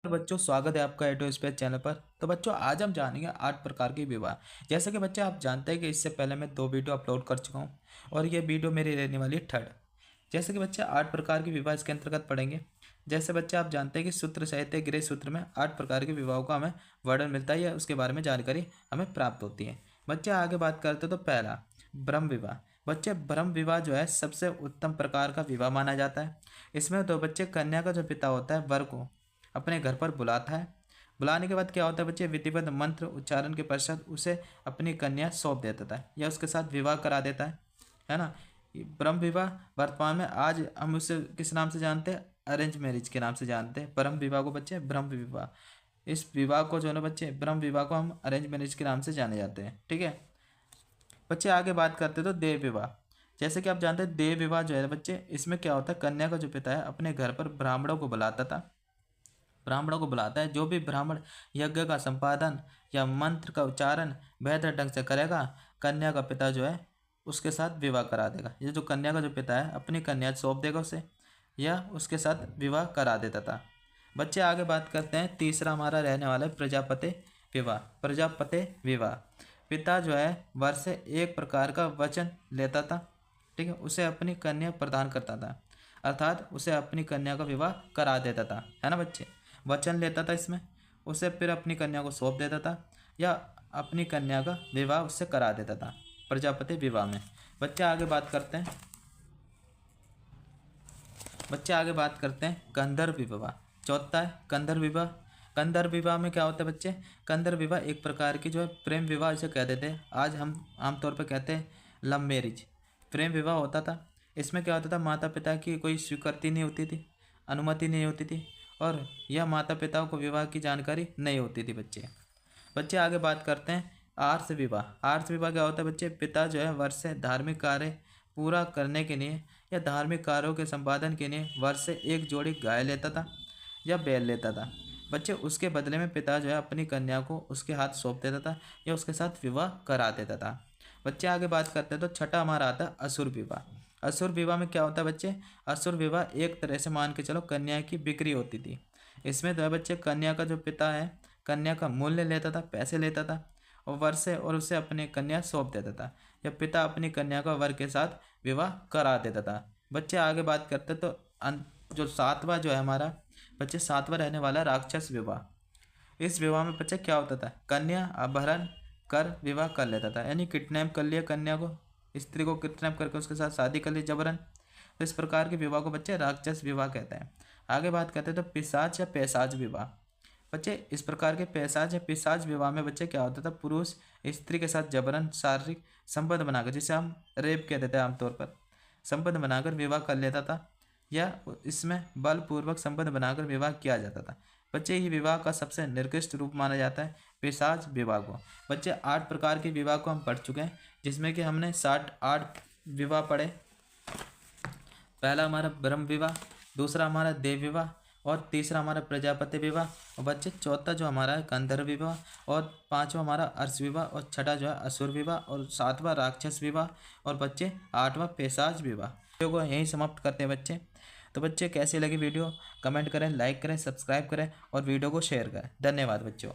बच्चों, स्वागत है आपका एटो स्पेस चैनल पर। तो बच्चों, आज हम जानेंगे 8 प्रकार के विवाह। जैसे कि बच्चे आप जानते हैं कि इससे पहले मैं 2 वीडियो अपलोड कर चुका हूं और ये वीडियो मेरी रहने वाली है थर्ड। जैसे कि बच्चे 8 प्रकार के विवाह इसके अंतर्गत पढ़ेंगे। जैसे बच्चे आप जानते हैं कि सूत्र साहित्य गृह सूत्र में 8 प्रकार के विवाहों का हमें वर्णन मिलता है या उसके बारे में जानकारी हमें प्राप्त होती है। बच्चे आगे बात करते हैं तो पहला ब्रह्म विवाह। बच्चे ब्रह्म विवाह जो है सबसे उत्तम प्रकार का विवाह माना जाता है। इसमें दो बच्चे कन्या का जो पिता होता है वर को अपने घर पर बुलाता है। बुलाने के बाद क्या होता है बच्चे, विधिवत मंत्र उच्चारण के पश्चात उसे अपनी कन्या सौंप देता है या उसके साथ विवाह करा देता है ना। ये ब्रह्म विवाह वर्तमान में आज हम उसे किस नाम से जानते हैं? अरेंज मैरिज के नाम से जानते हैं ब्रह्म विवाह को बच्चे। ब्रह्म विवाह, इस विवाह को जो है ना बच्चे, ब्रह्म विवाह को हम अरेंज मैरिज के नाम से जाने जाते हैं। ठीक है बच्चे, आगे बात करते हैं तो देव विवाह। जैसे कि आप जानते हैं देव विवाह जो है बच्चे, इसमें क्या होता है, कन्या का जो पिता है अपने घर पर ब्राह्मणों को बुलाता था। ब्राह्मणों को बुलाता है, जो भी ब्राह्मण यज्ञ का संपादन या मंत्र का उच्चारण बेहतर ढंग से करेगा, कन्या का पिता जो है उसके साथ विवाह करा देगा। ये जो कन्या का जो पिता है अपनी कन्या सौंप देगा उसे या उसके साथ विवाह करा देता था। बच्चे आगे बात करते हैं, तीसरा हमारा रहने वाला है प्रजापति विवाह। प्रजापति विवाह, पिता जो है वर से एक प्रकार का वचन लेता था। ठीक है, उसे अपनी कन्या प्रदान करता था, अर्थात उसे अपनी कन्या का विवाह करा देता था, है ना बच्चे। वचन लेता था इसमें, उसे फिर अपनी कन्या को सौंप देता था या अपनी कन्या का विवाह उससे करा देता था प्रजापति विवाह में। बच्चे आगे बात करते हैं गंधर्व विवाह। चौथा है गंधर्व विवाह। गंधर्व विवाह में क्या होता है बच्चे, गंधर्व विवाह एक प्रकार की जो है प्रेम विवाह इसे कह देते हैं। आज हम आमतौर पर कहते हैं लव मैरिज। प्रेम विवाह होता था। इसमें क्या होता था, माता पिता की कोई स्वीकृति नहीं होती थी, अनुमति नहीं होती थी और यह माता पिता को विवाह की जानकारी नहीं होती थी बच्चे आगे बात करते हैं आर्ष विवाह। आर्ष विवाह क्या होता है बच्चे, पिता जो है वर्ष से धार्मिक कार्य पूरा करने के लिए या धार्मिक कार्यों के संपादन के लिए वर्ष से एक जोड़ी गाय लेता था या बैल लेता था। बच्चे उसके बदले में पिता जो है अपनी कन्या को उसके हाथ सौंप देता था या उसके साथ विवाह करा देता था। बच्चे आगे बात करते हैं तो छठा हमारा आता है असुर विवाह। असुर विवाह में क्या होता है बच्चे, असुर विवाह एक तरह से मान के चलो कन्या की बिक्री होती थी। इसमें जो है बच्चे कन्या का जो पिता है कन्या का मूल्य लेता था, पैसे लेता था और वर से और उसे अपनी कन्या सौंप देता था या पिता अपनी कन्या का वर के साथ विवाह करा देता था। बच्चे आगे बात करते तो जो सातवां जो है हमारा बच्चे, सातवां रहने वाला राक्षस विवाह। इस विवाह में बच्चे क्या होता था, कन्या अपहरण कर विवाह कर लेता था, यानी किडनैप कर लिया कन्या को, स्त्री को किडनैप करके उसके साथ शादी कर ली जबरन। तो इस प्रकार के विवाह को बच्चे राक्षस विवाह कहते हैं। आगे बात करते हैं तो पिशाच या पैशाच विवाह। बच्चे इस प्रकार के पैशाच या पिशाच विवाह में बच्चे क्या होता था, पुरुष स्त्री के साथ जबरन शारीरिक संबंध बनाकर, जिसे हम रेप कह देते हैं आमतौर पर, संबंध बनाकर विवाह कर लेता था या इसमें बलपूर्वक संबंध बनाकर विवाह किया जाता था। बच्चे ये विवाह का सबसे निकृष्ट रूप माना जाता है पिशाच विवाह को। बच्चे 8 प्रकार के विवाह को हम पढ़ चुके हैं, जिसमें कि हमने 8 विवाह पढ़े। पहला हमारा ब्रह्म विवाह, दूसरा हमारा देव विवाह और तीसरा हमारा प्रजापति विवाह और बच्चे चौथा जो हमारा है गंधर्व विवाह और पांचवा हमारा अर्श विवाह और छठा जो है असुर विवाह और सातवां राक्षस विवाह और बच्चे 8वां पैशाच विवाह। वीडियो को यहीं समाप्त करते हैं बच्चे। तो बच्चे कैसी लगी वीडियो कमेंट करें, लाइक करें, सब्सक्राइब करें और वीडियो को शेयर करें। धन्यवाद बच्चों।